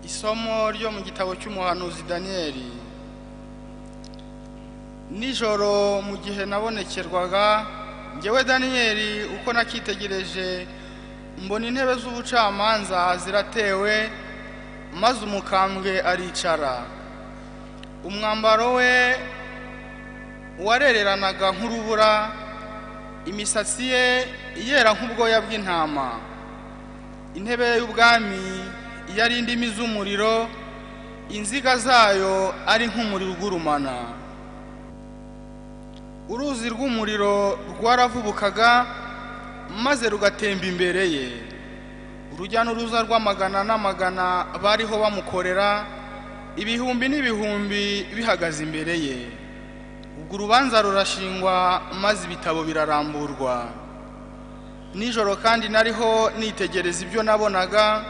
Isomo ryo mu gitabo cy'umuhanuzi Danieli. Nijoro mu gihe nabonekerwaga njyewe Danieli uko nakitegereje mbona intebe z'ubucamanza ziratewe maze umukambwe aricara. Umwambaro we warereranaga nk'urubura, imisatsi ye yera nk'ubwoya bw'intama. Intebe y'ubwami yari indimi z'umuriro, inziga zayo ari nk'umuriro ugurumana. Uruzi rw'umuriro rwaravubukaga maze rugatemba imbere ye. Urujya n'uruza rw'amagana n'amagana bariho bamukorera, ibihumbi n'ibihumbi bihagaze imbere ye. Ubwo urubanza rurashingwa maze ibitabo biraramburwa. Nijoro kandi nariho nitegereza ibyo nabonaga,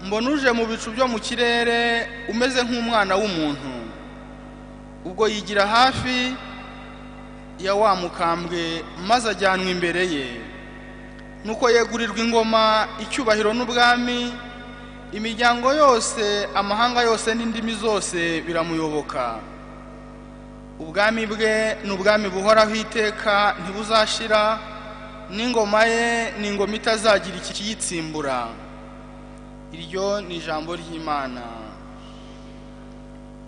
mbona uje mu bicu byo mu kirere umeze nk'umwana w'umuntu. Ubwo yigira hafi ya wa mukambwe maze ajyanwa imbere ye. Nuko yegurirwa ingoma, icyubahiro n'ubwami, imiryango yose, amahanga yose n'indimi zose biramuyoboka. Ubwami bwe n'ubwami buhoraho iteka ntibuzashira, n'ingoma ye n'ingoma itazagira ikiyitsimbura. Iryo ni ijambo ry'Imana.